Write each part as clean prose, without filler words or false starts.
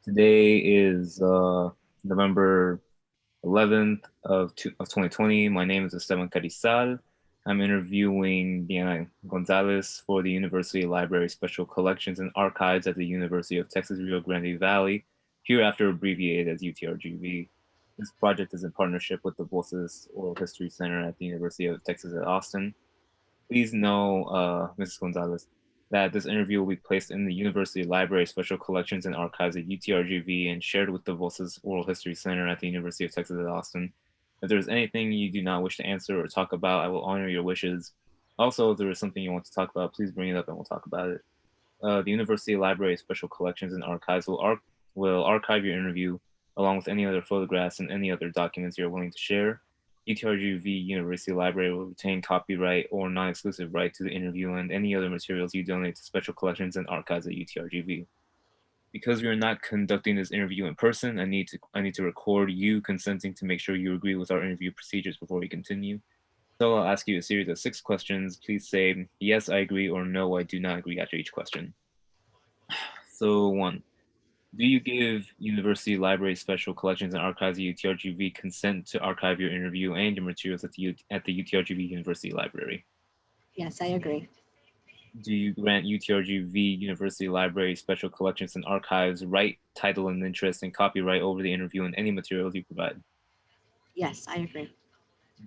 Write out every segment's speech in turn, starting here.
Today is November 11th of 2020. My name is Esteban Carizal. I'm interviewing Diana Gonzalez for the University Library Special Collections and Archives at the University of Texas Rio Grande Valley, hereafter abbreviated as UTRGV. This project is in partnership with the Voces Oral History Center at the University of Texas at Austin. Please know, Mrs. Gonzalez, that this interview will be placed in the University Library Special Collections and Archives at UTRGV and shared with the Voces Oral History Center at the University of Texas at Austin. If there is anything you do not wish to answer or talk about, I will honor your wishes. Also, if there is something you want to talk about, please bring it up and we'll talk about it. The University Library Special Collections and Archives will archive your interview along with any other photographs and any other documents you're willing to share. UTRGV University Library will retain copyright or non-exclusive right to the interview and any other materials you donate to Special Collections and Archives at UTRGV. Because we are not conducting this interview in person, I need to record you consenting to make sure you agree with our interview procedures before we continue. So I'll ask you a series of 6 questions. Please say yes, I agree, or no, I do not agree after each question. So one, do you give University Library Special Collections and Archives at UTRGV consent to archive your interview and your materials at the UTRGV University Library? Yes, I agree. Do you grant UTRGV University Library Special Collections and Archives right, title, and interest and copyright over the interview and any materials you provide? Yes, I agree.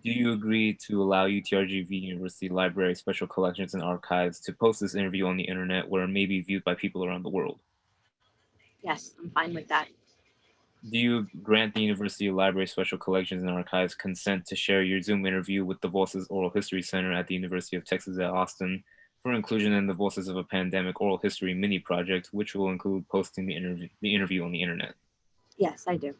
Do you agree to allow UTRGV University Library Special Collections and Archives to post this interview on the internet where it may be viewed by people around the world? Yes, I'm fine with that. Do you grant the University Library Special Collections and Archives consent to share your Zoom interview with the Voces Oral History Center at the University of Texas at Austin for inclusion in the Voices of a Pandemic Oral History mini project, which will include posting the interview on the internet? Yes, I do.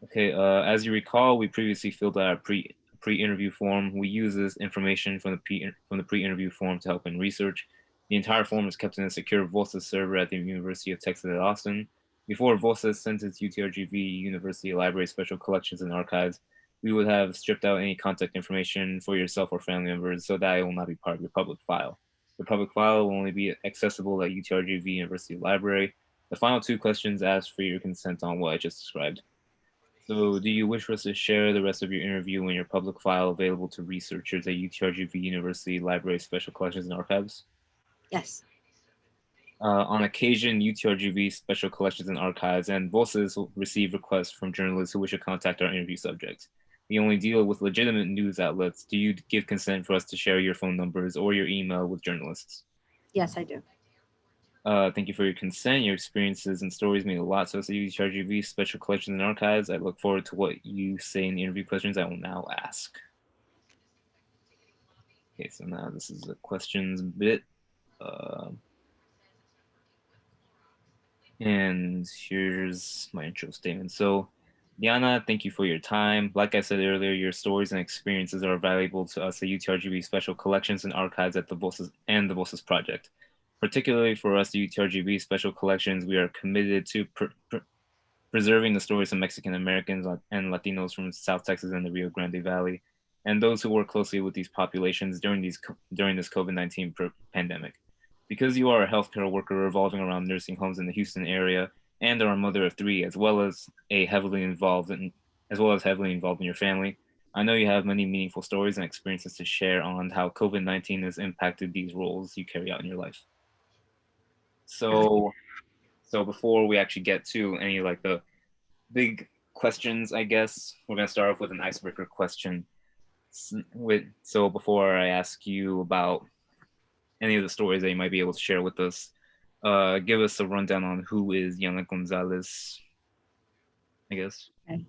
Okay, as you recall, we previously filled out a pre-interview form. We use this information from the pre-interview form to help in research. The entire form is kept in a secure Voces server at the University of Texas at Austin. Before Voces sent its UTRGV University Library Special Collections and Archives, we would have stripped out any contact information for yourself or family members so that it will not be part of your public file. The public file will only be accessible at UTRGV University Library. The final 2 questions ask for your consent on what I just described. So, do you wish for us to share the rest of your interview in your public file available to researchers at UTRGV University Library Special Collections and Archives? Yes. On occasion, UTRGV Special Collections and Archives and Voces will receive requests from journalists who wish to contact our interview subjects. We only deal with legitimate news outlets. Do you give consent for us to share your phone numbers or your email with journalists? Yes, I do. Thank you for your consent. Your experiences and stories mean a lot to us at UTRGV Special Collections and Archives. I look forward to what you say in the interview questions I will now ask. Okay, so now this is the questions bit. Uh, and here's my intro statement. So, Diana, thank you for your time. Like I said earlier, your stories and experiences are valuable to us at UTRGV Special Collections and Archives at the Voces Project. Particularly for us at UTRGV Special Collections, we are committed to preserving the stories of Mexican Americans and Latinos from South Texas and the Rio Grande Valley, and those who work closely with these populations during this COVID-19 pandemic. Because you are a healthcare worker revolving around nursing homes in the Houston area and are a mother of three, as well as heavily involved in your family, I know you have many meaningful stories and experiences to share on how COVID-19 has impacted these roles you carry out in your life. Yes. So, so before we actually get to any like the big questions, I guess. We're going to start off with an icebreaker question. So before I ask you about any of the stories that you might be able to share with us, give us a rundown on who is Yana Gonzalez, I guess. Okay.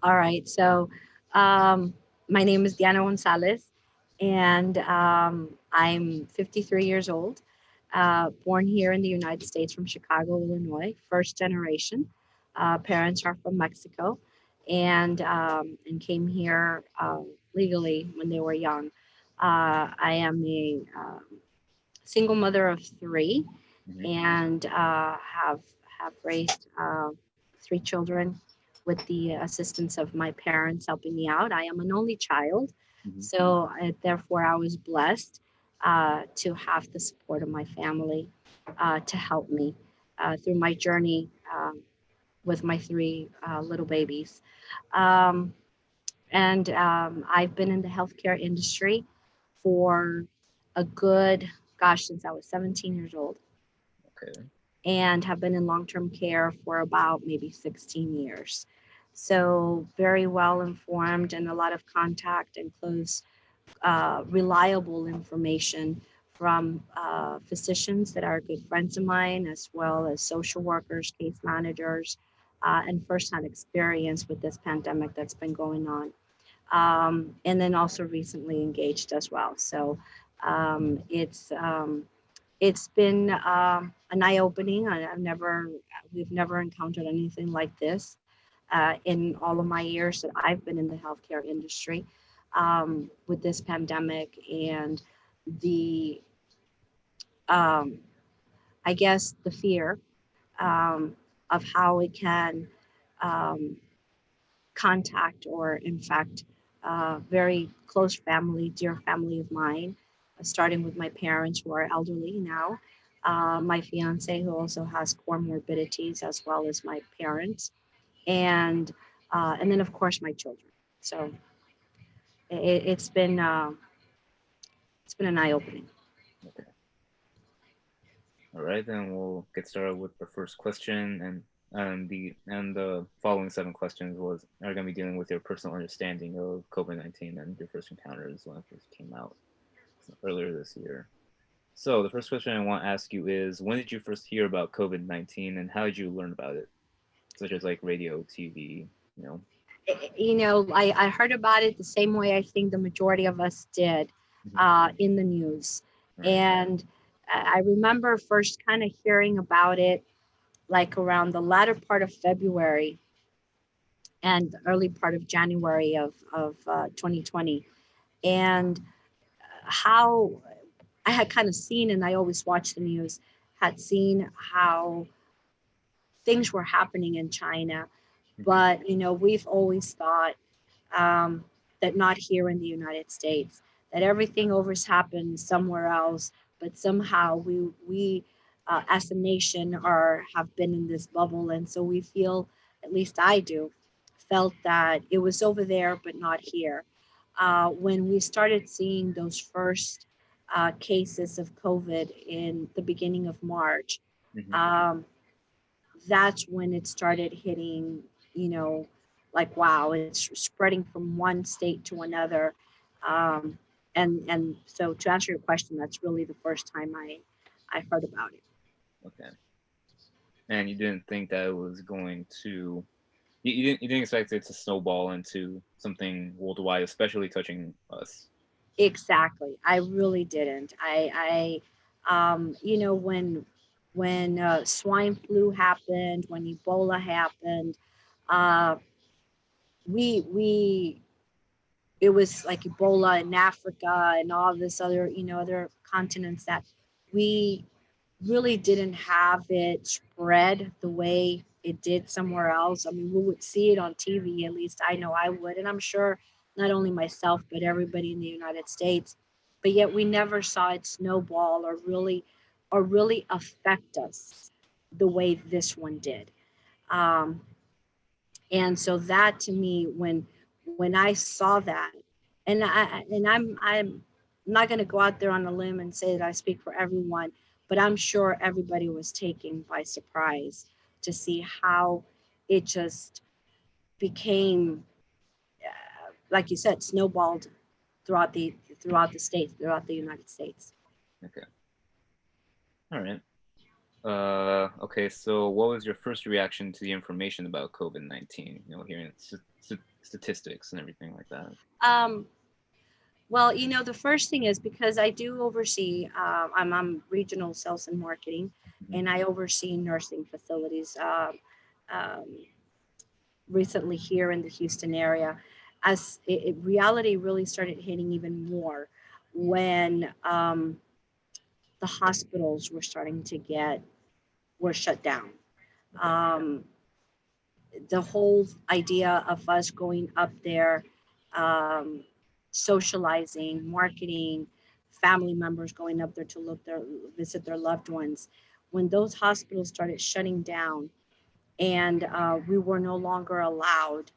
All right. So, um, my name is Diana Gonzalez, and I'm 53 years old, born here in the United States from Chicago, Illinois, first generation. Parents are from Mexico, and came here legally when they were young. I am a single mother of three, Mhm. and have raised 3 children with the assistance of my parents helping me out. I am an only child, Mhm. so therefore I was blessed to have the support of my family to help me through my journey with my three little babies. Um, and I've been in the healthcare industry for a good, gosh, since I was 17 years old, Okay. and have been in long term care for about maybe 16 years. So, very well informed and a lot of contact and close, reliable information from physicians that are good friends of mine, as well as social workers, case managers, and firsthand experience with this pandemic that's been going on. And then also recently engaged as well. So um, it's um, it's been an eye opening. We've never encountered anything like this in all of my years that I've been in the healthcare industry with this pandemic and the, um, I guess, the fear um, of how it can um, contact or infect very close family, dear family of mine, starting with my parents who are elderly now, my fiance who also has comorbidities, as well as my parents, and then of course my children. So it's been it's been an eye opening. Okay. All right, then we'll get started with the first question, and the following seven questions are going to be dealing with your personal understanding of COVID-19 and your first encounters when it first came out earlier this year. So the first question I want to ask you is, when did you first hear about COVID-19 and how did you learn about it, such as like radio, TV, you know? You know, I heard about it the same way I think the majority of us did Mhm. in the news. Right. And I remember first kind of hearing about it like around the latter part of February and the early part of January of 2020. And how I had kind of seen, and I always watch the news, had seen how things were happening in China. Mhm. But, you know, we've always thought um, that not here in the United States, that everything always happens somewhere else, but somehow we as a nation are have been in this bubble, and so we feel, at least I do, felt that it was over there but not here. When we started seeing those first cases of COVID in the beginning of March, Mhm. um, that's when it started hitting, you know, like, wow, it's spreading from one state to another. Um, and so to answer your question, that's really the first time I heard about it. Okay. And you didn't think that it was going to you didn't expect it to snowball into something worldwide, especially touching us. Exactly. I really didn't. You know, when swine flu happened, when Ebola happened, uh, we it was like Ebola in Africa and all this other, you know, other continents that we really didn't have it spread the way it did somewhere else. I mean, we would see it on TV, at least I know I would, and I'm sure not only myself, but everybody in the United States. But yet we never saw it snowball or really affect us the way this one did. Um, and so that to me, when I saw that, and I'm not going to go out there on a limb and say that I speak for everyone, but I'm sure everybody was taken by surprise to see how it just became, like you said, snowballed throughout the states, throughout the United States. Okay. All right. Okay, so what was your first reaction to the information about COVID-19? You know, hearing statistics and everything like that. Um, well, you know, the first thing is because I do oversee, I'm regional sales and marketing, Mhm. and I oversee nursing facilities um, recently here in the Houston area. As reality really started hitting even more when the hospitals were starting to were shut down. Okay. Um, the whole idea of us going up there, um, socializing, marketing, family members going up there to visit their loved ones. When those hospitals started shutting down, and we were no longer allowed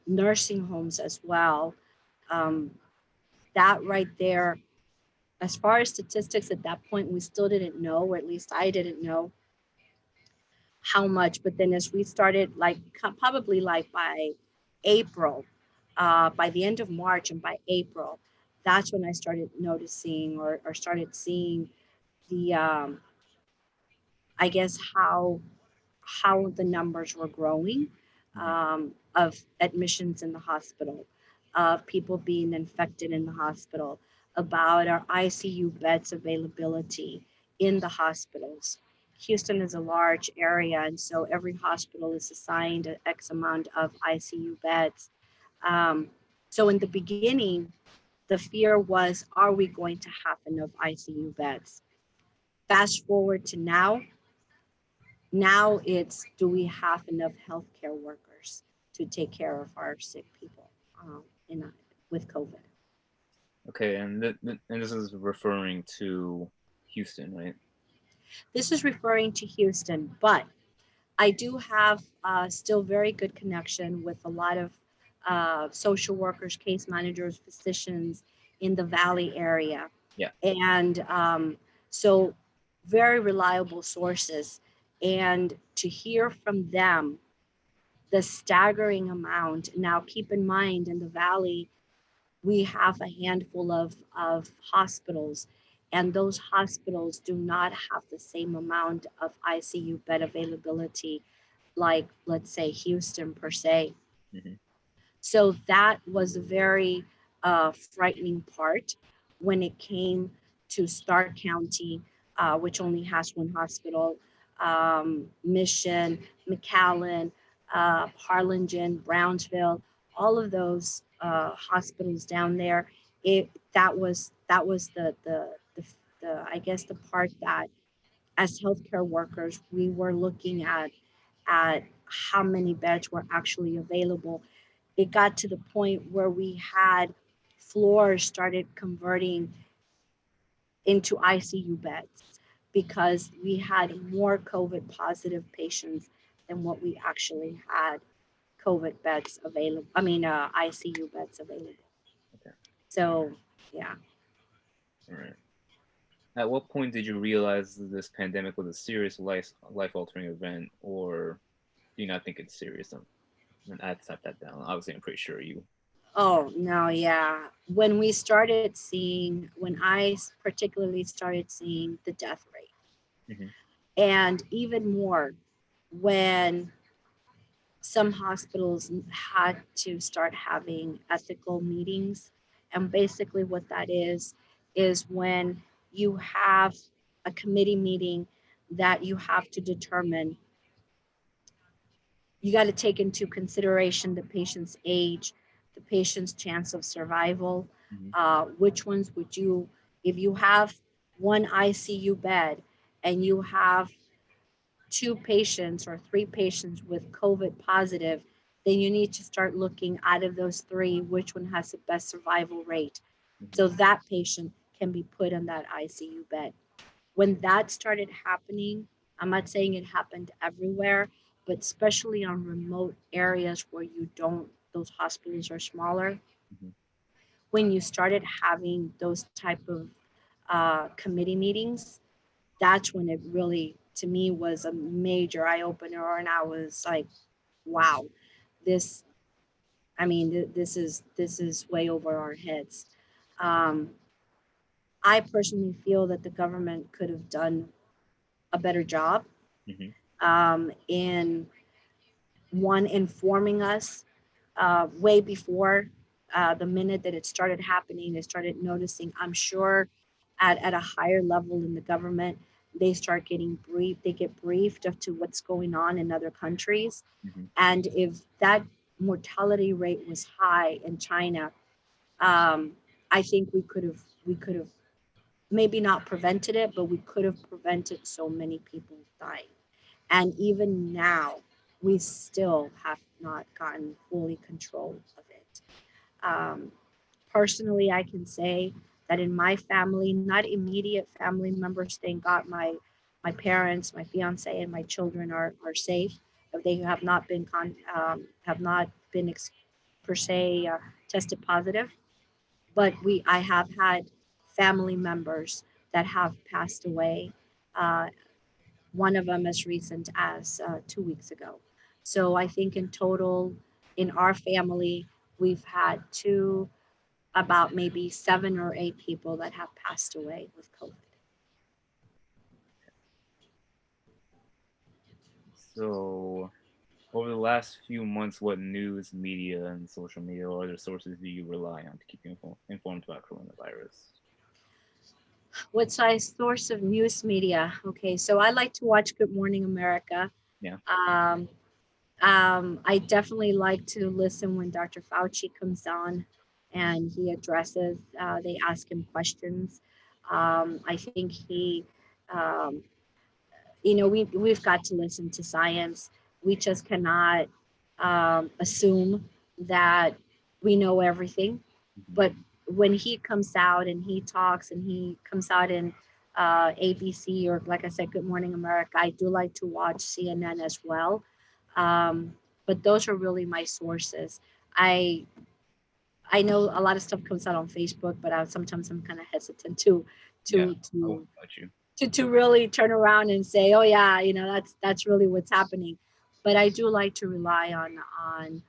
nursing homes as well. Um, that right there, as far as statistics at that point, we still didn't know, or at least I didn't know how much. But then as we started, like probably like by April, by the end of March and by April, that's when I started noticing or started seeing the, I guess, how the numbers were growing Hmm. of admissions in the hospital, of people being infected in the hospital, about our ICU beds availability in the hospitals. Houston is a large area, and so every hospital is assigned an X amount of ICU beds. Um, so in the beginning, the fear was, are we going to have enough ICU beds? Fast forward to now it's, do we have enough healthcare workers to take care of our sick people in with COVID? Okay, and and this is referring to Houston, right? This is referring to Houston, but I do have still very good connection with a lot of social workers, case managers, physicians in the Valley area, Yeah. and so very reliable sources. And to hear from them the staggering amount. Now, keep in mind, in the Valley, we have a handful of hospitals, and those hospitals do not have the same amount of ICU bed availability like, let's say, Houston per se. Hmm. So that was a very frightening part when it came to Stark County, which only has one hospital, Mission, McAllen, Harlingen, Brownsville, all of those hospitals down there. It that was the I guess the part that as healthcare workers we were looking at how many beds were actually available. It got to the point where we had floors started converting into ICU beds because we had more COVID positive patients than what we actually had COVID beds available. I mean, ICU beds available. Okay. So, yeah. All right. At what point did you realize that this pandemic was a serious life altering event, or do you not think it's serious? And I type that down. Obviously, I'm pretty sure you. Oh, no, yeah. When we started seeing, when I particularly started seeing the death rate, Hmm. and even more when some hospitals had to start having ethical meetings. And basically, what that is when you have a committee meeting that you have to determine, you got to take into consideration the patient's age, the patient's chance of survival. Hmm. Which ones would you, if you have one ICU bed and you have two patients or three patients with COVID positive, then you need to start looking out of those three, which one has the best survival rate. Hmm. So that patient can be put on that ICU bed. When that started happening, I'm not saying it happened everywhere, but especially on remote areas where you don't, those hospitals are smaller. Hmm. When you started having those type of committee meetings, that's when it really, to me, was a major eye opener. And I was like, wow, this, I mean, this is way over our heads. Um, I personally feel that the government could have done a better job Hmm. in one informing us way before the minute that it started happening. They started noticing. I'm sure at a higher level in the government, they start getting briefed. They get briefed as to what's going on in other countries, Hmm. and if that mortality rate was high in China, um, I think we could have maybe not prevented it, but we could have prevented so many people dying. And even now, we still have not gotten fully control of it. Um, Personally, I can say that in my family, not immediate family members, thank God, my parents, my fiance, and my children are safe. They have not been per se tested positive, but I have had family members that have passed away. Uh, one of them as recent as 2 weeks ago. So I think in total, in our family, we've had about maybe 7 or 8 people that have passed away with COVID. So, over the last few months, what news, media, and social media or other sources do you rely on to keep you informed about coronavirus? What size source of news media? Okay, so I like to watch Good Morning America. Yeah. Um, I definitely like to listen when Dr. Fauci comes on and he addresses, they ask him questions. I think um, we've got to listen to science. We just cannot assume that we know everything. Mhm. But when he comes out and he talks and he comes out in ABC or, like I said, Good Morning America, I do like to watch CNN as well. Um, but those are really my sources. I I know a lot of stuff comes out on Facebook, but sometimes I'm kind of hesitant Yeah. to I won't to touch you. to really turn around and say, oh yeah, that's really what's happening. But I do like to rely on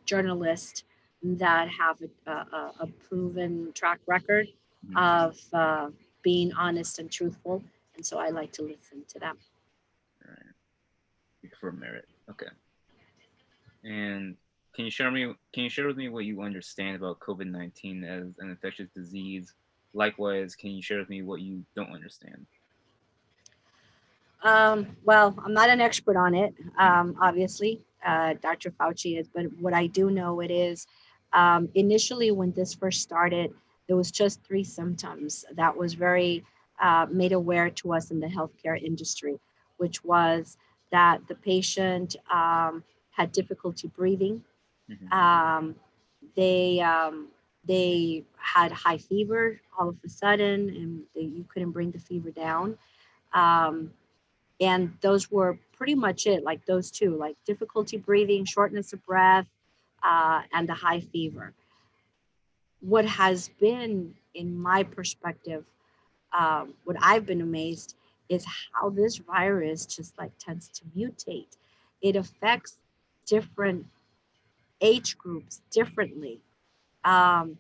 journalists that have a proven track record Mhm. of being honest and truthful, and so I like to listen to them. All right. For merit. Okay. And can you share with me what you understand about COVID-19 as an infectious disease? Likewise, can you share with me what you don't understand? Well, I'm not an expert on it, obviously. Dr. Fauci is, but what I do know it is initially when this first started, there was just 3 symptoms that was very made aware to us in the healthcare industry, which was that the patient had difficulty breathing. Mm-hmm. Um, they they had high fever all of a sudden, and you couldn't bring the fever down. Um, and those were pretty much it, like those two, like difficulty breathing, shortness of breath, and the high fever. What has been, in my perspective, what I've been amazed is how this virus just like tends to mutate. It affects different age groups differently. um,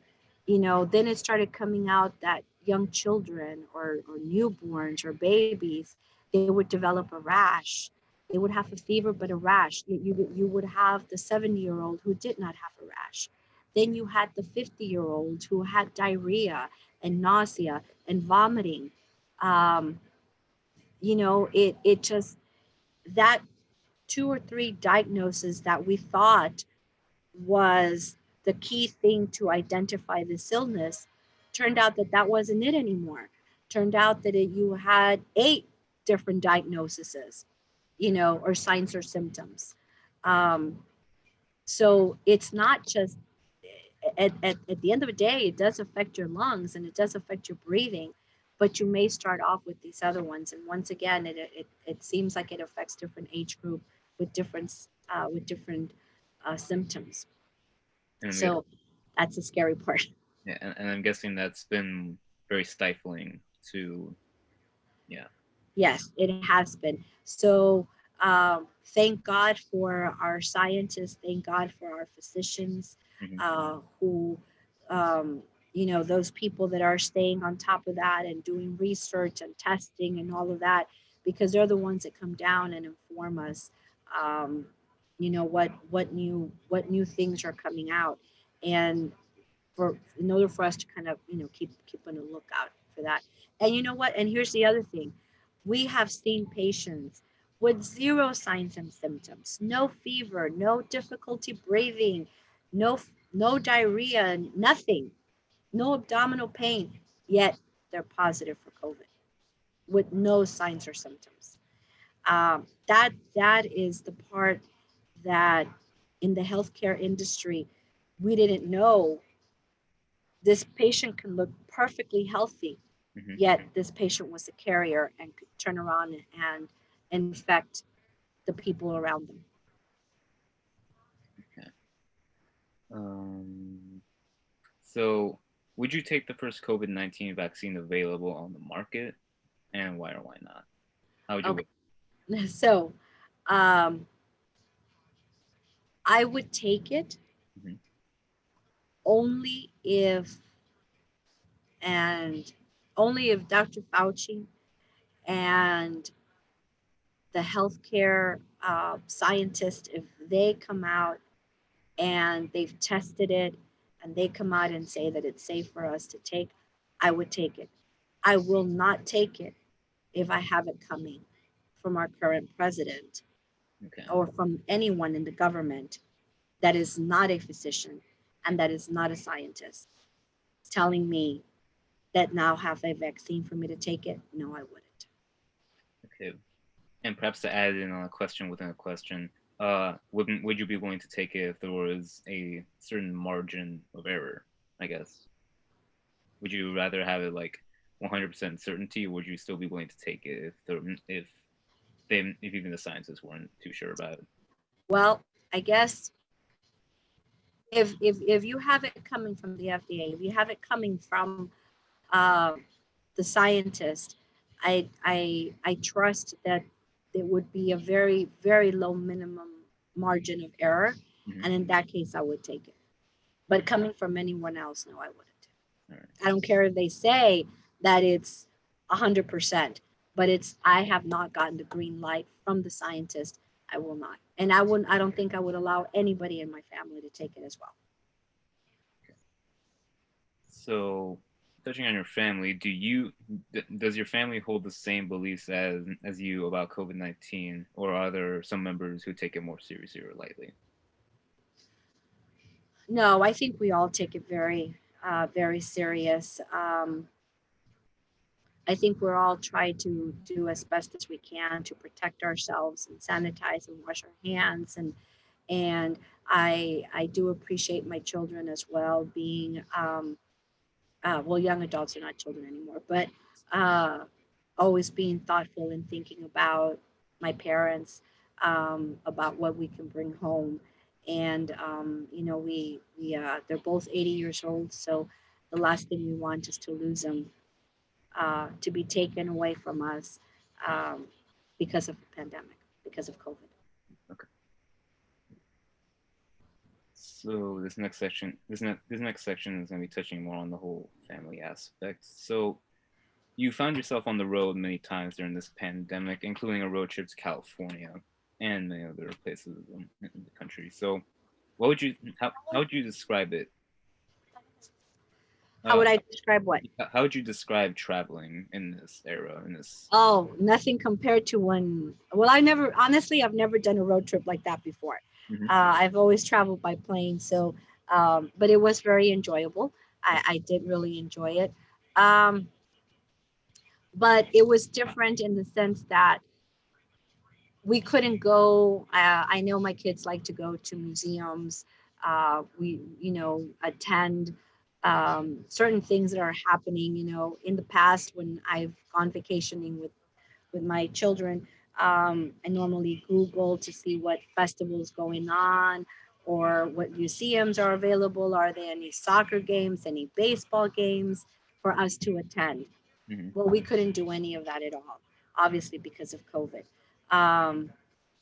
then it started coming out that young children or newborns or babies, they would develop a rash. They would have a fever, but a rash. You would have the 70-year-old who did not have a rash. Then you had the 50-year-old who had diarrhea and nausea and vomiting. Um, it just, that 2 or 3 diagnoses that we thought was the key thing to identify this illness, turned out that that wasn't it anymore. Turned out that you had 8 different diagnoses, or signs or symptoms. Um, so it's not just, at the end of the day, it does affect your lungs and it does affect your breathing, but you may start off with these other ones. And once again, it seems like it affects different age group with different symptoms. And I'm So that's the scary part. yeah, and I'm guessing that's been very stifling to yeah. Yes, it has been. So thank God for our scientists. Thank God for our physicians Hmm. who, those people that are staying on top of that and doing research and testing and all of that, because they're the ones that come down and inform us. Um, what new things are coming out, and for in order for us to kind of keep on the lookout for that. And you know what, and here's the other thing, we have seen patients with zero signs and symptoms, no fever, no difficulty breathing, no diarrhea, nothing, no abdominal pain, yet they're positive for COVID with no signs or symptoms. That is the part that in the healthcare industry we didn't know. This patient can look perfectly healthy, Hmm. Yet this patient was a carrier and could turn around and infect the people around them. Okay. Um, so, would you take the first COVID-19 vaccine available on the market, and why or why not? How would you Okay, wait? so um, I would take it Hmm. only if and only if Dr. Fauci and the healthcare scientists, if they come out and they've tested it and they come out and say that it's safe for us to take, I would take it. I will not take it if I have it coming from our current president Okay. or from anyone in the government that is not a physician and that is not a scientist telling me that now have a vaccine for me to take it. No, I wouldn't. Okay. And perhaps to add in on a question within a question, would you be willing to take it if there was a certain margin of error? I guess. Would you rather have it like 100% certainty, or would you still be willing to take it if even the scientists weren't too sure about it? Well, I guess if you have it coming from the FDA, if you have it coming from uh, the scientist, I trust that there would be a very low minimum margin of error, Hmm. and in that case, I would take it. But coming from anyone else, no, I wouldn't. All right. I don't care if they say that it's 100%, but it's I have not gotten the green light from the scientist. I will not, and I wouldn't. I don't think I would allow anybody in my family to take it as well. So, touching on your family, does your family hold the same beliefs as you about COVID-19, or are there some members who take it more seriously or lightly? No, I think we all take it very serious. I think we're all trying to do as best as we can to protect ourselves and sanitize and wash our hands and I do appreciate my children as well being well, young adults are not children anymore, but uh, always being thoughtful and thinking about my parents, about what we can bring home. And they're both 80 years old, so the last thing we want is to lose them, to be taken away from us, um, because of the pandemic, because of COVID. Okay. So this next section is going to be touching more on the whole family aspect. So you found yourself on the road many times during this pandemic, including a road trip to California and many other places in the country. So, how would you describe it? How Uh, would I describe what? how would you describe traveling in this era? In this, Oh, nothing compared to when. Well, I've never done a road trip like that before. Mhm. I've always traveled by plane, so, but it was very enjoyable. I did really enjoy it. Um, but it was different in the sense that we couldn't go. I know my kids like to go to museums. We, attend certain things that are happening. In the past when I've gone vacationing with my children, I normally Google to see what festivals going on or what museums are available. Are there any soccer games, any baseball games for us to attend? Mhm. Well, we couldn't do any of that at all, obviously because of COVID. Um,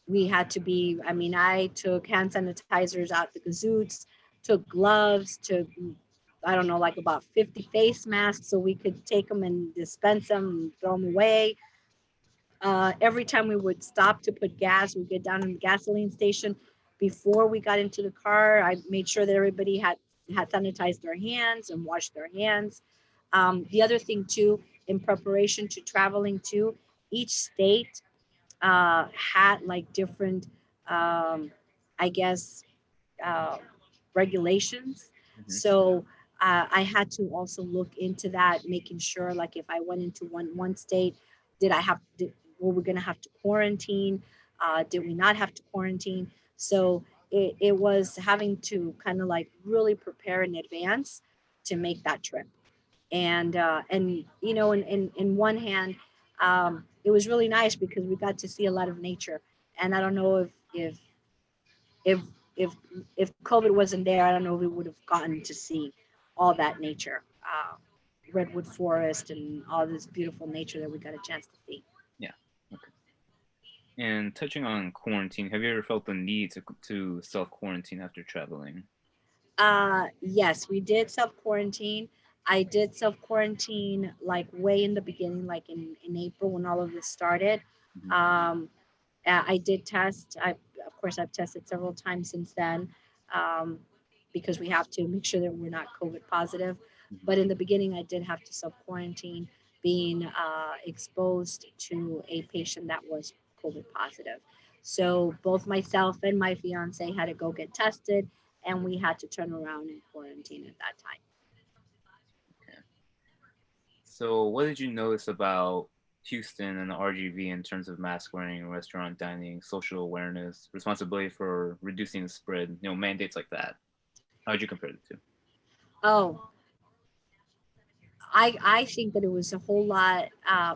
we had to be, I mean, I took hand sanitizers out the gazoots, took gloves, took, I don't know, like about 50 face masks so we could take them and dispense them and throw them away. Every time we would stop to put gas, we'd get down in the gasoline station. Before we got into the car, I made sure that everybody had sanitized their hands and washed their hands. The other thing too, in preparation to traveling to, each state had like different, um, I guess, uh, regulations. Mhm. So I had to also look into that, making sure like if I went into one state, were we going to have to quarantine? Did we not have to quarantine? So it was having to kind of like really prepare in advance to make that trip. And in one hand, it was really nice because we got to see a lot of nature. And I don't know if if if COVID wasn't there, I don't know if we would have gotten to see all that nature, redwood forest, and all this beautiful nature that we got a chance to see. Yeah. Okay. And touching on quarantine, have you ever felt the need to self quarantine after traveling? Yes, we did self quarantine. I did self quarantine like way in the beginning, like in April when all of this started. Hmm. Um, I did test. Of course, I've tested several times since then, um, because we have to make sure that we're not COVID positive. Hmm. But in the beginning, I did have to self quarantine, being exposed to a patient that was COVID positive. So both myself and my fiance had to go get tested, and we had to turn around and quarantine at that time. Okay. So, what did you notice about Houston and the RGV in terms of mask wearing, restaurant dining, social awareness, responsibility for reducing the spread, mandates like that? How would you compare the 2? Oh, I think that it was a whole lot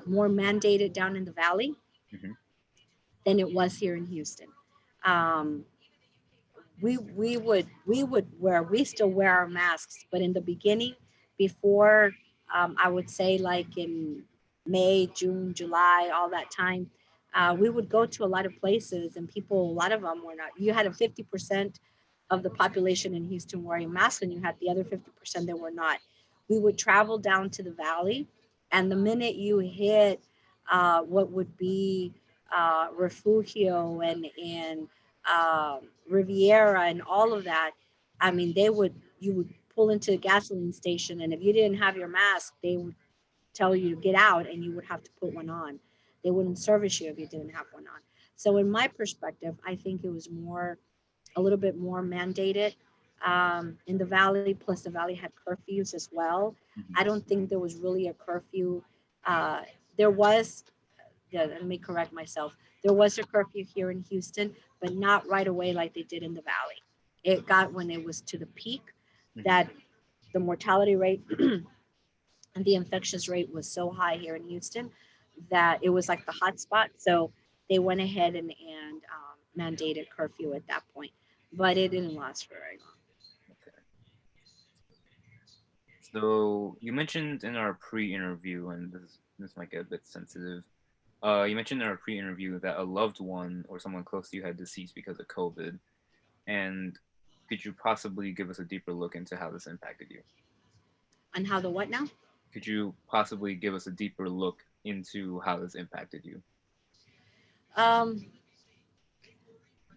more mandated down in the valley Hmm. than it was here in Houston. Um, we still wear our masks, but in the beginning, before, I would say like in May, June, July, all that time, we would go to a lot of places, and people, a lot of them were not. You had a 50% of the population in Houston wearing masks, and you had the other 50% that were not. We would travel down to the valley, and the minute you hit what would be Refugio and Riviera and all of that, I mean, you would pull into the gasoline station, and if you didn't have your mask, they would tell you to get out, and you would have to put one on. They wouldn't service you if you didn't have one on. So, in my perspective, I think it was a little bit more mandated in the valley. Plus, the valley had curfews as well. Hmm. I don't think there was really a curfew. Uh, there was, yeah, let me correct myself. There was a curfew here in Houston, but not right away like they did in the valley. It got when it was to the peak Hmm. that the mortality rate and the infectious rate was so high here in Houston that it was like the hot spot. So they went ahead and mandated curfew at that point, but it didn't last for very long. Okay. So, you mentioned in our pre-interview, and this might get a bit sensitive. You mentioned in our pre-interview that a loved one or someone close to you had deceased because of COVID, and could you possibly give us a deeper look into how this impacted you? And how the what now? Could you possibly give us a deeper look into how this impacted you? Um,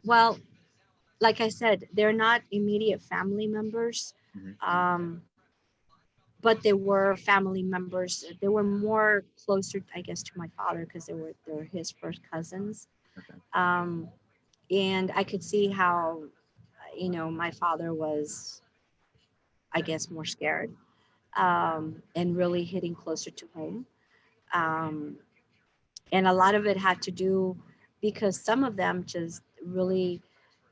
well, like I said, they're not immediate family members. Hmm. Um, but they were family members. They were more closer, I guess, to my father because they were his first cousins. Okay. Um, and I could see how, my father was, I guess, more scared, and really hitting closer to home. Um, and a lot of it had to do because some of them just really,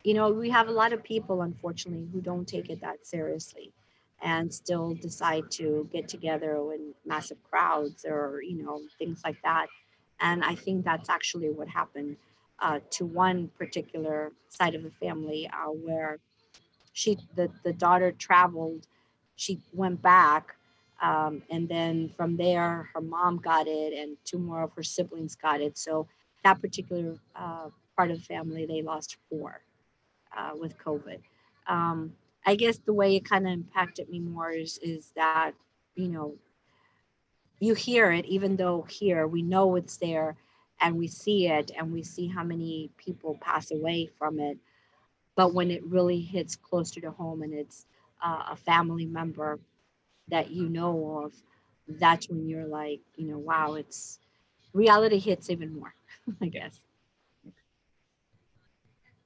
we have a lot of people, unfortunately, who don't take it that seriously and still decide to get together in massive crowds or, things like that. And I think that's actually what happened to one particular side of the family, where the daughter traveled, she went back, and then from there her mom got it and two more of her siblings got it. So that particular part of the family, they lost four with COVID. um, I guess the way it kind of impacted me more is that, you know you hear it, even though here we know it's there, and we see it, and we see how many people pass away from it. But when it really hits closer to home, and it's a family member that you know of, that's when you're like, wow, it's reality hits even more, I Yeah. guess.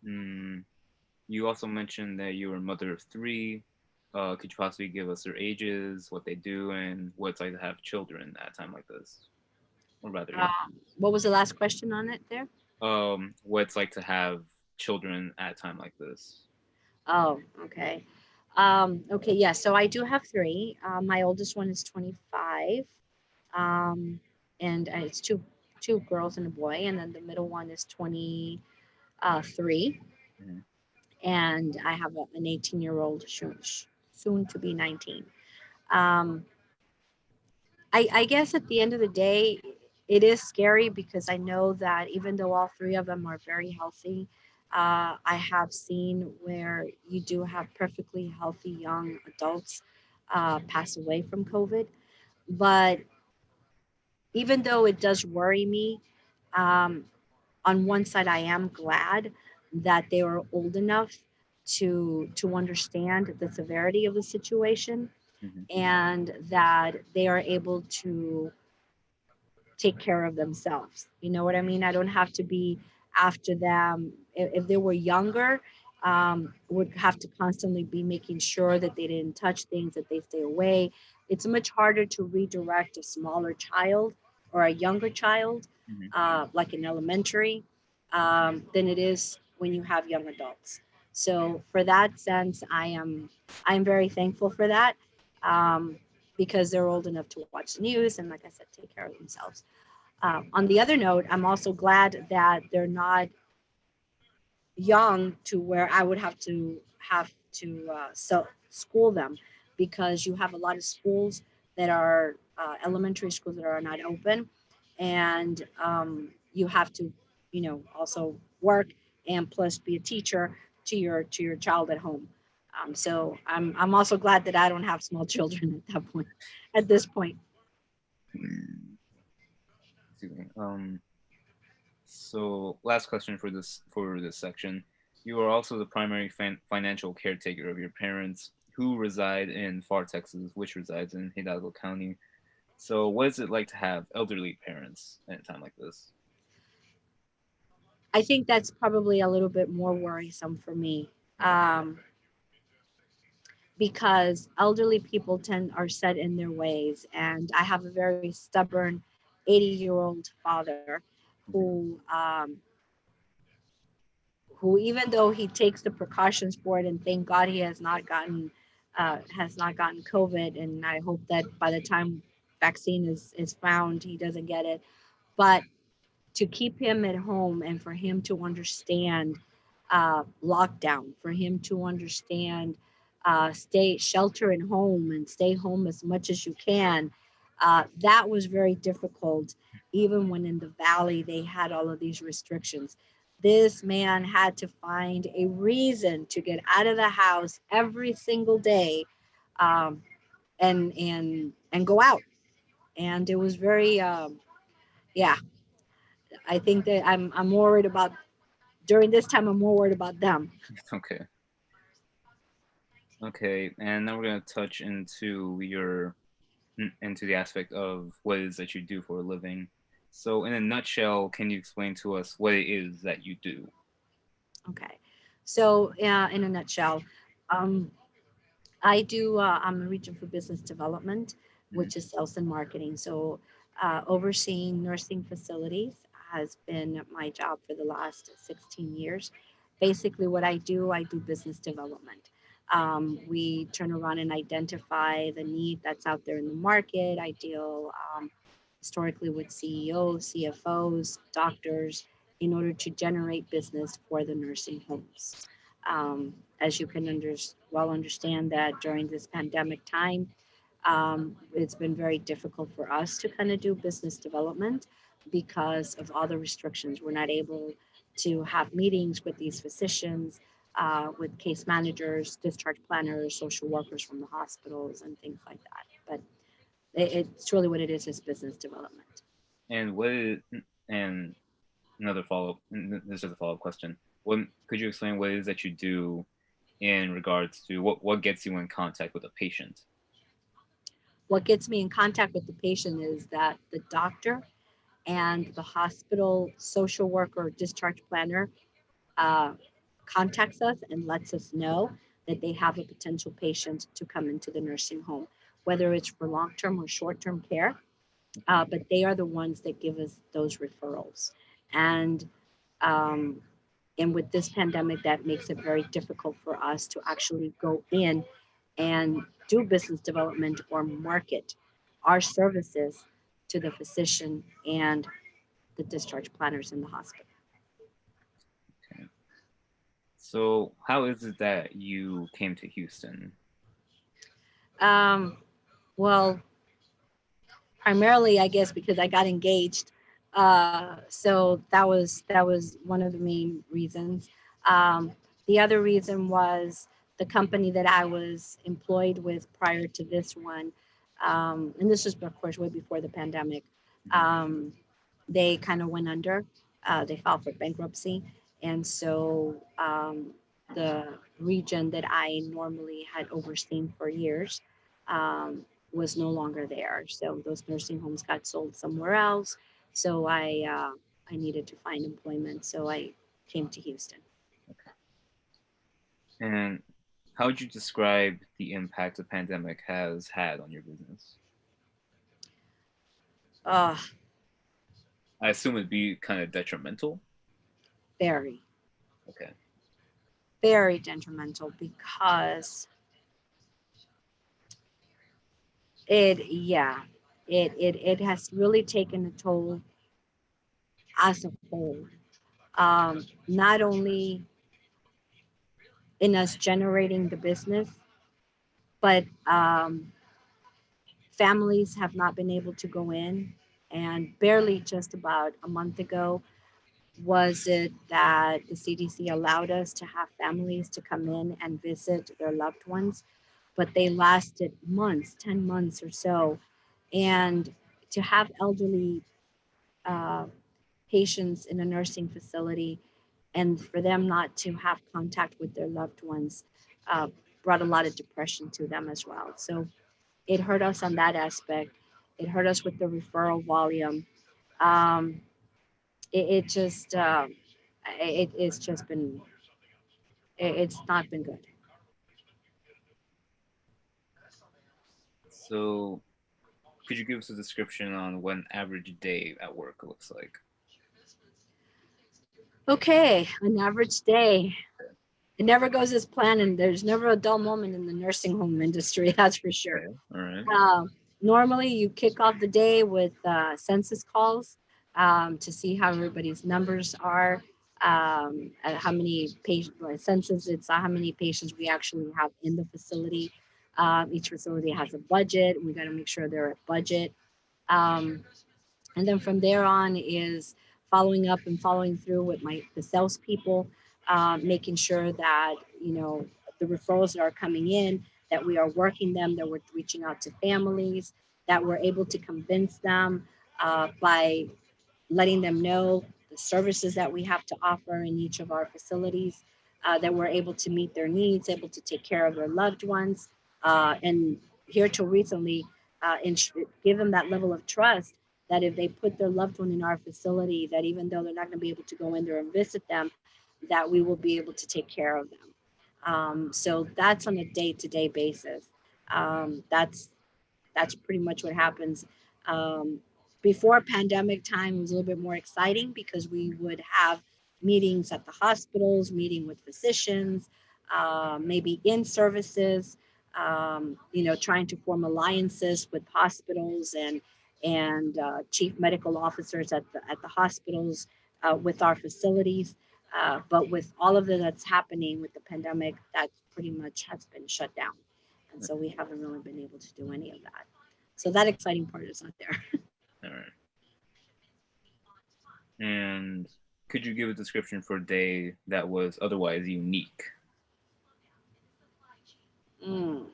Mm, you also mentioned that you were a mother of three. Could you possibly give us their ages, what they do, and what it's like to have children at a time like this? Or rather, Uh, yeah. what was the last question on it there? What it's like to have children at a time like this. Oh, okay. Okay, yeah. So I do have three. My oldest one is 25, um, and it's two girls and a boy, and then the middle one is 23, Mhm. and I have an 18-year-old soon to be 19. Um, I guess at the end of the day, it is scary because I know that even though all three of them are very healthy, I have seen where you do have perfectly healthy young adults pass away from COVID. But even though it does worry me, um, on one side, I am glad that they were old enough to understand the severity of the situation Mhm. and that they are able to take care of themselves. You know what I mean? I don't have to be after them. If they were younger, would have to constantly be making sure that they didn't touch things, that they stay away. It's much harder to redirect a smaller child or a younger child, Mhm. like in elementary, than it is when you have young adults. So for that sense, I'm very thankful for that. Um, because they're old enough to watch the news and, like I said, take care of themselves. On the other note, I'm also glad that they're not young to where I would have to school them, because you have a lot of schools that are elementary schools that are not open, and you have to, also work and plus be a teacher to your child at home. So I'm also glad that I don't have small children at that point, at this point. Excuse me. So last question for this section. You are also the primary financial caretaker of your parents, who reside in Far Texas, which resides in Hidalgo County. So, what is it like to have elderly parents at a time like this? I think that's probably a little bit more worrisome for me. Okay. Because elderly people tend are set in their ways, and I have a very stubborn 80-year-old father Mhm. who who, even though he takes the precautions for it, and thank God he has not gotten COVID, and I hope that by the time vaccine is found, he doesn't get it. But to keep him at home and for him to understand lockdown, for him to understand stay shelter at home and stay home as much as you can. That was very difficult, even when in the valley they had all of these restrictions. This man had to find a reason to get out of the house every single day, um, and go out. And it was very, yeah, I think that I'm more worried about during this time. I'm more worried about them. Okay. Okay. And now we're gonna touch into the aspect of what it is that you do for a living. So, in a nutshell, can you explain to us what it is that you do? Okay, so in a nutshell, um, I'm a region for business development, Mhm. which is sales and marketing. So overseeing nursing facilities has been my job for the last 16 years. Basically, what I do business development. We turn around and identify the need that's out there in the market. I deal historically with CEOs, CFOs, doctors, in order to generate business for the nursing homes. As you can well understand that during this pandemic time, it's been very difficult for us to kind of do business development because of all the restrictions. We're not able to have meetings with these physicians, with case managers, discharge planners, social workers from the hospitals, and things like that. But it's really what it is business development. And and another follow up. This is a follow up question. What could you explain what it is that you do in regards to what gets you in contact with a patient? What gets me in contact with the patient is that the doctor and the hospital social worker or discharge planner uh, contacts us and lets us know that they have a potential patient to come into the nursing home, whether it's for long term or short term care. Okay. But they are the ones that give us those referrals. And and with this pandemic, that makes it very difficult for us to actually go in and do business development or market our services to the physician and the discharge planners in the hospital. Okay. So, how is it that you came to Houston? Um, well, primarily, I guess, because I got engaged. So that was one of the main reasons. Um, the other reason was the company that I was employed with prior to this one, and this was, of course, way before the pandemic. Mhm. Um, they kind of went under. They filed for bankruptcy, and so the region that I normally had overseen for years um, was no longer there. So those nursing homes got sold somewhere else. So I needed to find employment. So I came to Houston. Okay. And how would you describe the impact the pandemic has had on your business? Uh, I assume it'd be kind of detrimental. very, Okay. very detrimental because yeah, it has really taken a toll as a whole. Not only in us generating the business, but families have not been able to go in. And barely just about a month ago, was it that the CDC allowed us to have families to come in and visit their loved ones, but they lasted months, 10 months or so. And to have elderly uh, patients in a nursing facility and for them not to have contact with their loved ones uh, brought a lot of depression to them as well. So it hurt us on that aspect. It hurt us with the referral volume. Um, it just it's just been it's not been good. So, could you give us a description on what an average day at work looks like? Okay, an average day. It never goes as planned, and there's never a dull moment in the nursing home industry. That's for sure. Okay. All right. Normally, you kick off the day with census calls to see how everybody's numbers are, how many patients, census, it's how many patients we actually have in the facility. Each facility has a budget. We got to make sure they're at budget. Um, and then from there on is following up and following through with the salespeople, making sure that the referrals that are coming in, that we are working them, that we're reaching out to families, that we're able to convince them by letting them know the services that we have to offer in each of our facilities, that we're able to meet their needs, able to take care of their loved ones, and here till recently, give them that level of trust that if they put their loved one in our facility, that even though they're not going to be able to go in there and visit them, that we will be able to take care of them. So that's on a day-to-day basis. That's pretty much what happens. Um, Before pandemic time, it was a little bit more exciting because we would have meetings at the hospitals, meeting with physicians, maybe in services, trying to form alliances with hospitals and chief medical officers at the hospitals with our facilities. But with all of that's happening with the pandemic, that pretty much has been shut down. And so we haven't really been able to do any of that. So that exciting part is not there. All right. And could you give a description for a day that was otherwise unique? Mm.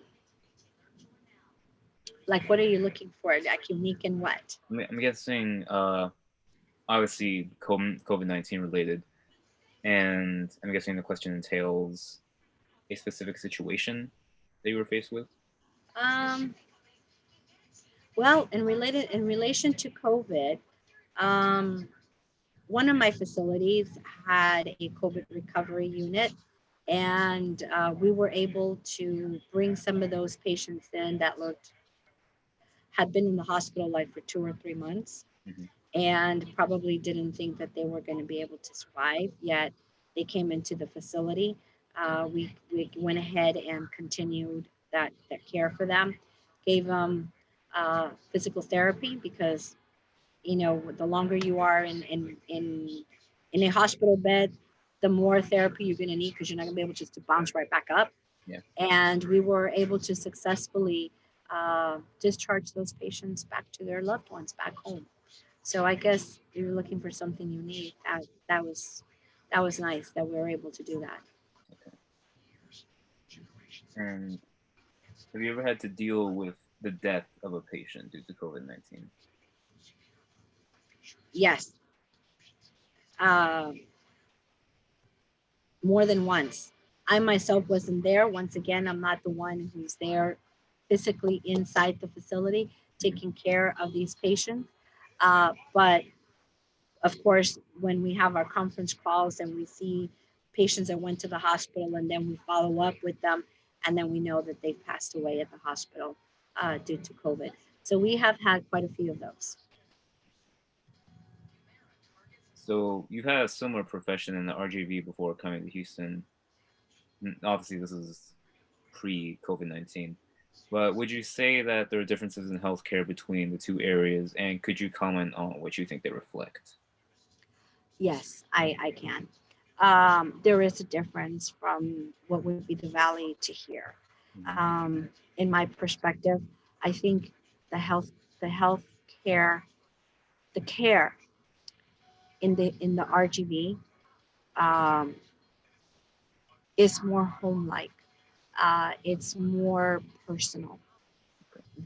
Like, what are you looking for? Like, unique in what? I'm guessing, obviously, COVID 19 related, and I'm guessing the question entails a specific situation that you were faced with. Um, well, in relation to COVID, um, one of my facilities had a COVID recovery unit, and we were able to bring some of those patients in that looked had been in the hospital like for 2 or 3 months Hmm. and probably didn't think that they were going to be able to survive. Yet they came into the facility. We went ahead and continued. that care for them, gave them physical therapy because the longer you are in a hospital bed, the more therapy you're going to need because you're not going to be able just to bounce right back up. Yeah. And we were able to successfully discharge those patients back to their loved ones back home. So I guess if you're looking for something unique, that was nice that we were able to do that. Okay. And have you ever had to deal with the death of a patient due to COVID-19? Yes, uh, more than once. I myself wasn't there. Once again, I'm not the one who's there physically inside the facility Mhm. taking care of these patients. But of course, when we have our conference calls and we see patients that went to the hospital and then we follow up with them, and then we know that they've passed away at the hospital due to COVID. So we have had quite a few of those. So you've had a similar profession in the RGV before coming to Houston. Obviously, this is pre COVID-19. But would you say that there are differences in healthcare between the two areas, and could you comment on what you think they reflect? Yes, I can. There is a difference from what would be the valley to here. Mhm. In my perspective, I think the health care, the care in the RGV um, is more home-like. It's more personal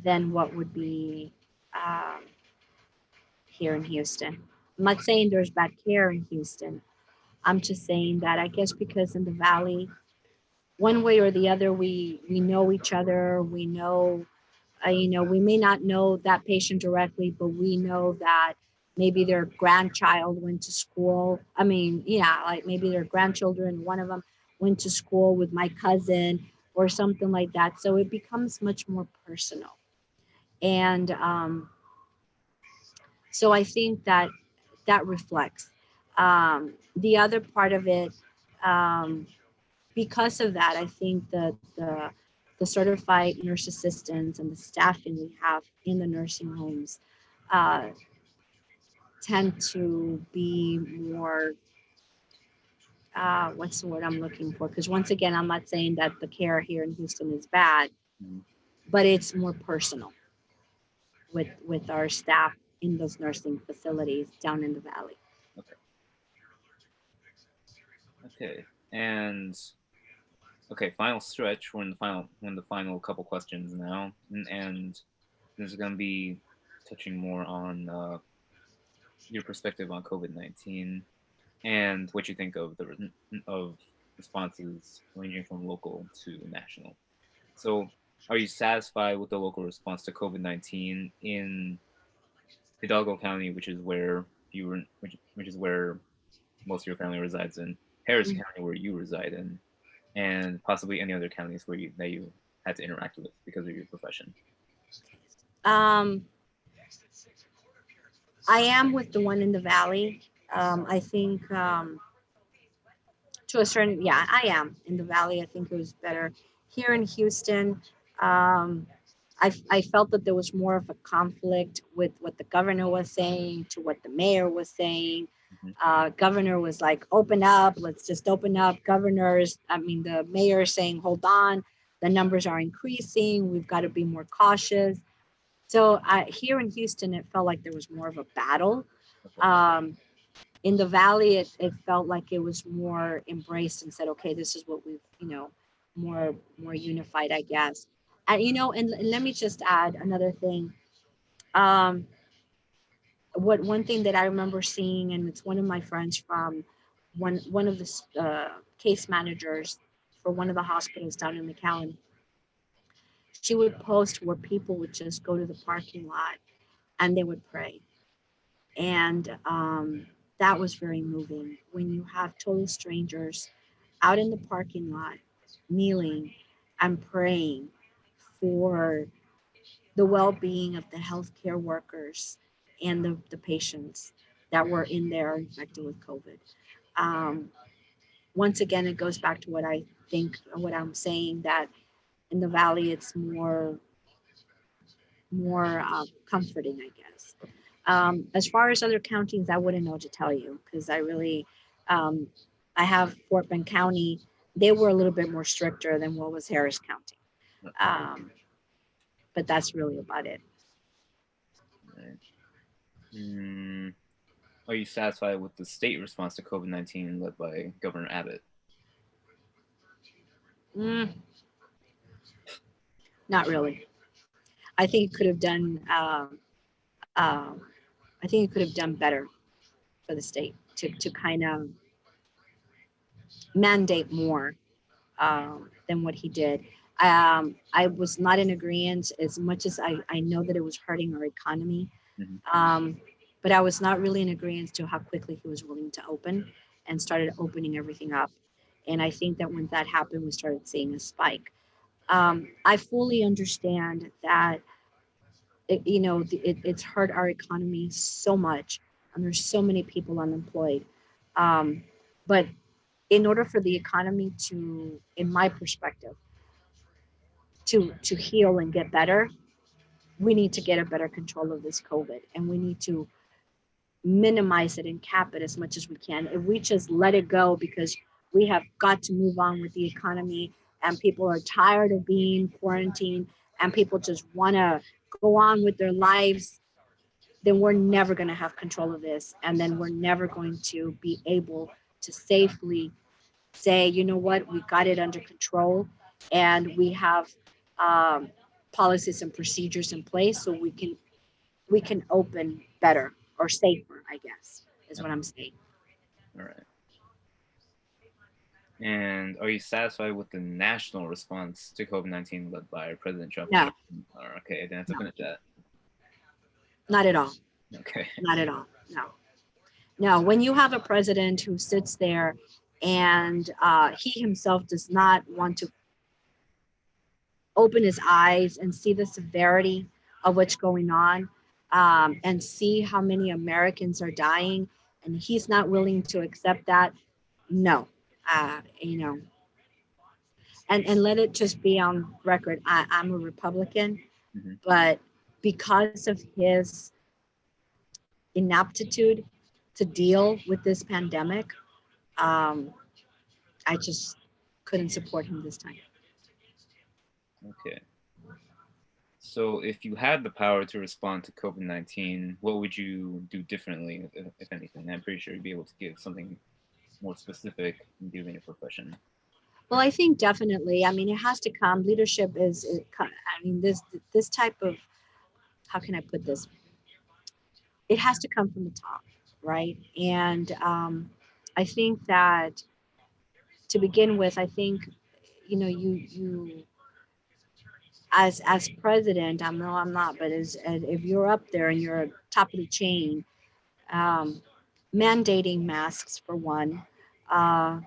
than what would be um, here in Houston. I'm not saying there's bad care in Houston. I'm just saying that I guess because in the valley, one way or the other, we know each other. We know, we may not know that patient directly, but we know that maybe their grandchild went to school. I mean, yeah, like maybe their grandchildren, one of them went to school with my cousin or something like that. So it becomes much more personal. And so I think that reflects. The other part of it, um, because of that, I think that the certified nurse assistants and the staffing we have in the nursing homes uh, tend to be more. What's the word I'm looking for? Because once again, I'm not saying that the care here in Houston is bad, Mhm. but it's more personal with our staff in those nursing facilities down in the valley. Okay. Okay. And okay, final stretch. We're in the final couple questions now, and this is gonna be touching more on your perspective on COVID-19 and what you think of of responses ranging from local to national. So, are you satisfied with the local response to COVID-19 in Hidalgo County, which is where which is where most of your family resides in, Harris Mm. County, where you reside in, and possibly any other counties where you had to interact with because of your profession? Um, I am with the one in the valley. I think to a certain, yeah, I am in the valley. I think it was better here in Houston. Um, I felt that there was more of a conflict with what the governor was saying to what the mayor was saying. Mhm. Governor was like, open up, let's just open up. The mayor is saying, hold on, the numbers are increasing, we've got to be more cautious. So here in Houston, it felt like there was more of a battle. Okay. Um, in the valley, it felt like it was more embraced and said, okay, this is what we've, more unified, I guess. And and let me just add another thing. Um, what one thing that I remember seeing, and it's one of my friends from one of the case managers for one of the hospitals down in McAllen. She would post where people would just go to the parking lot and they would pray, and that was very moving when you have total strangers out in the parking lot kneeling and praying for the well-being of the healthcare workers and the patients that were in there infected with COVID. Um, Once again, it goes back to what I think, what I'm saying, that in the valley it's more comforting, I guess. As far as other counties, I wouldn't know what to tell you because um, I have Fort Bend County. They were a little bit more stricter than what was Harris County, um, but that's really about it. Right. Mm, are you satisfied with the state response to COVID-19 led by Governor Abbott? Mm, not really. I think it could have done. Um, I think it could have done better for the state to kind of mandate more than what he did. I was not in agreement as much as I know that it was hurting our economy, Mm-hmm. um, but I was not really in agreement to how quickly he was willing to open and started opening everything up. And I think that when that happened, we started seeing a spike. I fully understand that it's hurt our economy so much, and there's so many people unemployed. Um, but in order for the economy to, in my perspective, to heal and get better, we need to get a better control of this COVID, and we need to minimize it and cap it as much as we can. If we just let it go because we have got to move on with the economy and people are tired of being quarantined and people just want to go on with their lives, then we're never going to have control of this. And then we're never going to be able to safely say, you know what, we got it under control and we have um, policies and procedures in place so we can open better or safer, I guess, is what Okay. I'm saying. All right. And are you satisfied with the national response to COVID-19 led by President Trump? No, Okay, then I have to no, finish that. not at all. Okay. Not at all. No, no. When you have a president who sits there and he himself does not want to open his eyes and see the severity of what's going on, and see how many Americans are dying, and he's not willing to accept that, no. You know, and let it just be on record. I'm a Republican, Mm-hmm. but because of his inaptitude to deal with this pandemic, um, I just couldn't support him this time. Okay. So, if you had the power to respond to COVID-19, what would you do differently, if anything? I'm pretty sure you'd be able to give something more specific given your profession. Well, I think definitely. I mean, it has to come. Leadership I mean, this type of, how can I put this? It has to come from the top, right? And I think that to begin with, I think you as president, I know I'm not, but as if you're up there and you're top of the chain, um, mandating masks for one, uh,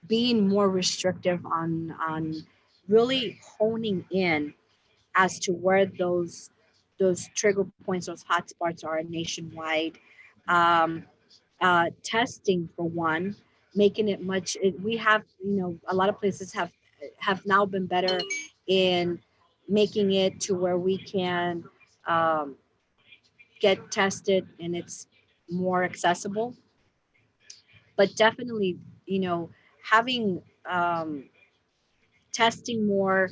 being more restrictive on really honing in as to where those trigger points, those hotspots are nationwide. Um, Testing for one, making it we have, a lot of places have now been better in making it to where we can um, get tested and it's more accessible. But definitely, having testing more,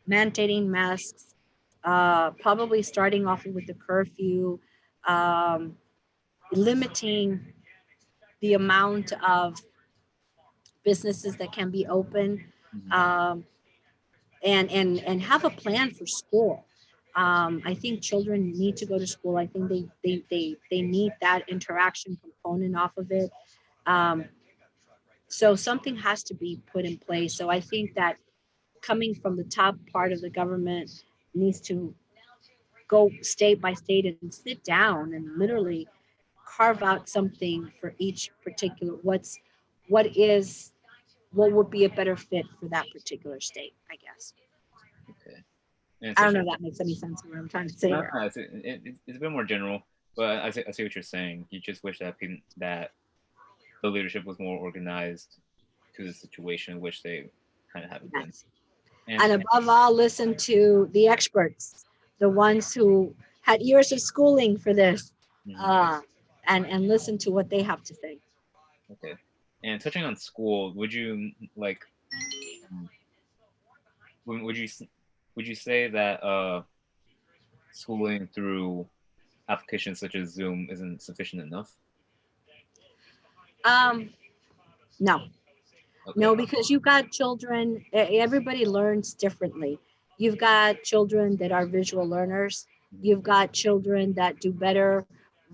mandating masks, probably starting off with the curfew, um, limiting the amount of businesses that can be open, Mm-hmm. um, and have a plan for school. I think children need to go to school. I think they need that interaction component off of it. Um, so something has to be put in place. So I think that coming from the top part of the government needs to go state by state and sit down and literally carve out something for each particular what is what would be a better fit for that particular state, I guess. Okay. And I don't know especially, if that makes any sense what I'm trying to say no, here. no, it's a bit more general, but I see what you're saying. You just wish that that the leadership was more organized to the situation, which they kind of haven't been. Yes. And And above all, listen to the experts, the ones who had years of schooling for this, mhm, uh, and listen to what they have to say. okay. And touching on school, would you like um, would you would you say that schooling through applications such as Zoom isn't sufficient enough? Um, no, Okay. no, because you've got children, everybody learns differently. You've got children that are visual learners. Mhm, You've got children that do better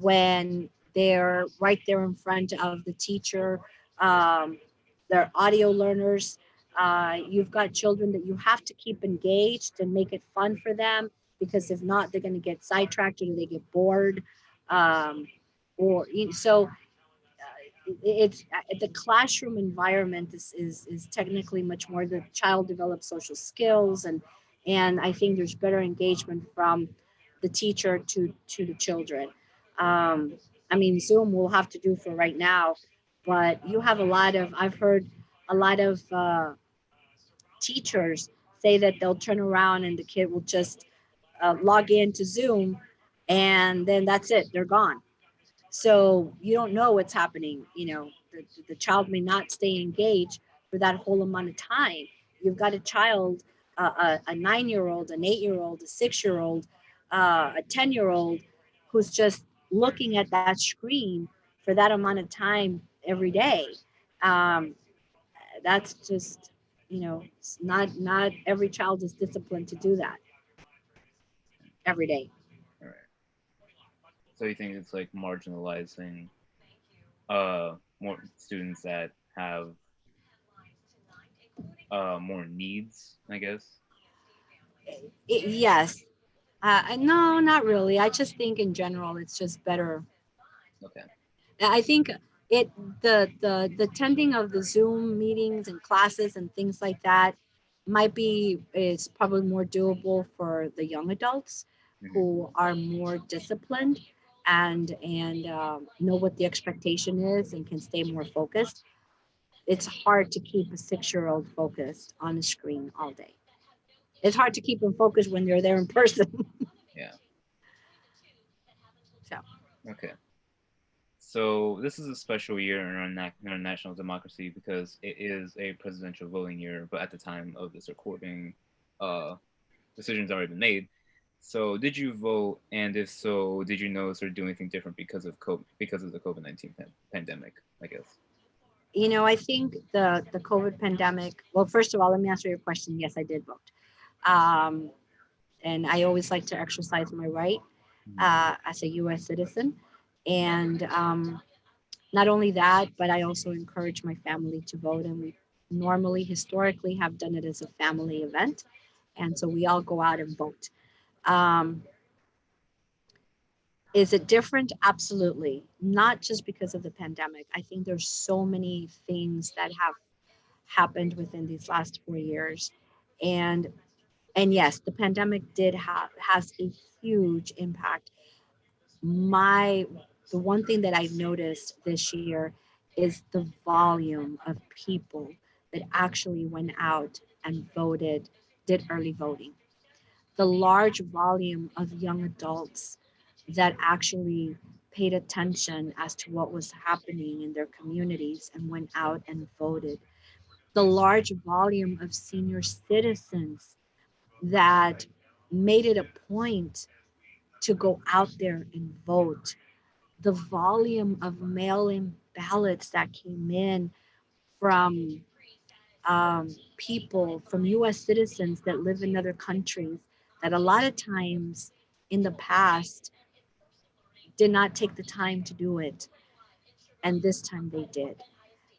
when they're right there in front of the teacher. Um, they're audio learners. You've got children that you have to keep engaged and make it fun for them, because if not, they're going to get sidetracked or they get bored. Um, so it's the classroom environment is technically much more the child develops social skills, and I think there's better engagement from the teacher to the children. um, I mean, Zoom will have to do for right now, but you have a lot of, I've heard a lot of teachers say that they'll turn around and the kid will just log into Zoom, and then that's it, they're gone. So you don't know what's happening. The child may not stay engaged for that whole amount of time. You've got a child, a 9-year old, an 8-year old, a 6-year old, a 10-year old, who's just looking at that screen for that amount of time every day. Um, that's just, not every child is disciplined to do that every day. all right. So you think it's like marginalizing more students that have more needs, I guess. Yes. No, not really. I just think in general, it's just better. Okay. I think it the tending of the Zoom meetings and classes and things like that might be is probably more doable for the young adults Hmm. who are more disciplined and know what the expectation is and can stay more focused. It's hard to keep a 6-year-old focused on a screen all day. It's hard to keep them focused when they're there in person. Yeah. So. Okay. So this is a special year in in our national democracy because it is a presidential voting year. But at the time of this recording, uh, decisions already been made. So did you vote? And if so, did you notice or do anything different because of the COVID-19 pandemic? I guess. I think the COVID pandemic. Well, first of all, let me answer your question. Yes, I did vote, um, and I always like to exercise my right Mhm. as a U.S. citizen. And not only that, but I also encourage my family to vote, and we normally, historically, have done it as a family event, and so we all go out and vote. Um, is it different? Absolutely. Not just because of the pandemic. I think there's so many things that have happened within these last 4 years, and and yes, the pandemic did have has a huge impact. My The one thing that I've noticed this year is the volume of people that actually went out and voted, did early voting. The large volume of young adults that actually paid attention as to what was happening in their communities and went out and voted. The large volume of senior citizens that made it a point to go out there and vote. The volume of mail in ballots that came in from people, from US citizens that live in other countries, that a lot of times in the past did not take the time to do it. And this time they did.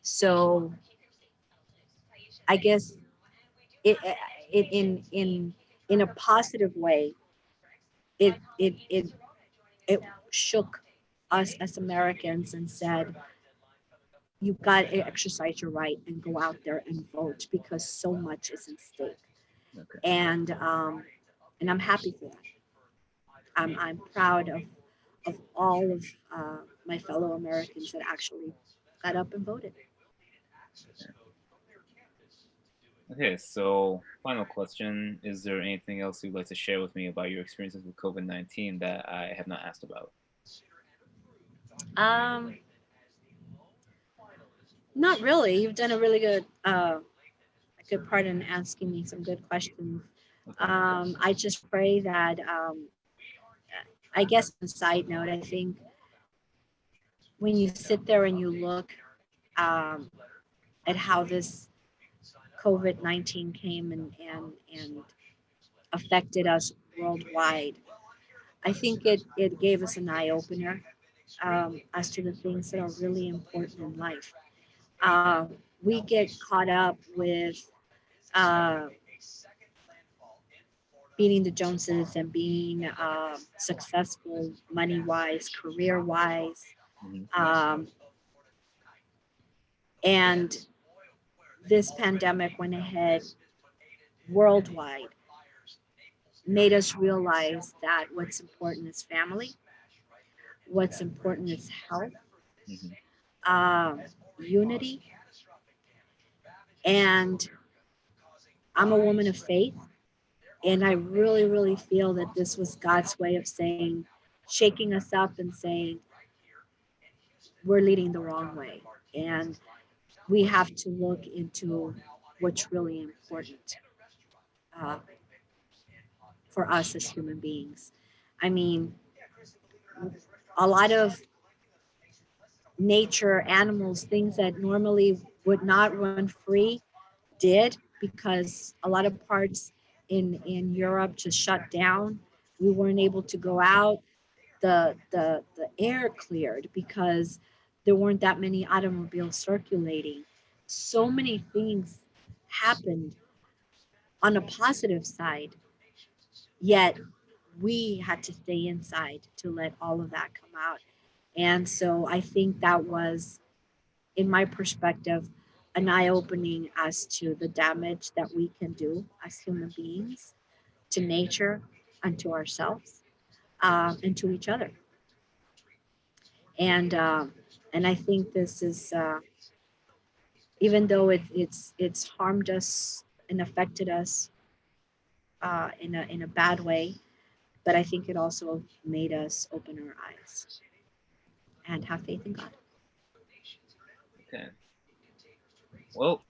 So I guess it, it in a positive way, it shook us as Americans and said, you got to exercise your right and go out there and vote because so much is in stake. Okay. And I'm happy for that. I'm proud of all of my fellow Americans that actually got up and voted. Okay, so final question: is there anything else you'd like to share with me about your experiences with COVID-19 that I have not asked about? Um, Not really. You've done a really a good part in asking me some good questions. Okay. I just pray that, I guess, on a side note, I think when you sit there and you look um, at how this COVID-19 came and affected us worldwide, I think it gave us an eye opener as to the things that are really important in life. We get caught up with uh, beating the Joneses and being successful money wise, career wise. Hmm. Um, and this pandemic went ahead worldwide, made us realize that what's important is family, what's important is health, Hmm. um, unity. And I'm a woman of faith. And I really, really feel that this was God's way of saying, shaking us up and saying, we're leading the wrong way. And we have to look into what's really important uh, for us as human beings. I mean, a lot of nature, animals, things that normally would not run free did because a lot of parts in Europe just shut down. We weren't able to go out. The air cleared because there weren't that many automobiles circulating. So many things happened on a positive side, yet we had to stay inside to let all of that come out. And so I think that was, in my perspective, an eye opening as to the damage that we can do as human beings to nature and to ourselves and to each other. And and I think this is, even though it's harmed us and affected us in a bad way, but I think it also made us open our eyes and have faith in God. Okay. Well,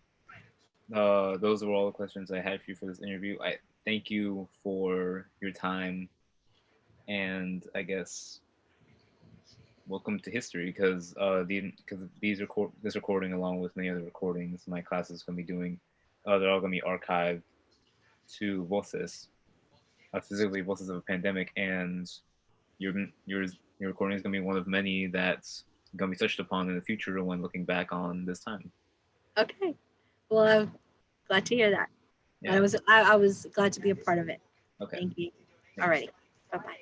those were all the questions I had for you for this interview. I thank you for your time, and I guess welcome to history because this recording along with many other recordings my class is going to be doing, they're all going to be archived to Voces, specifically Voices of a Pandemic, and your your recording is going to be one of many that's going to be touched upon in the future when looking back on this time. Okay. Well, I'm glad to hear that. Yeah. I was glad to be a part of it. Okay. Thank you. Thank you. Alrighty. Bye bye.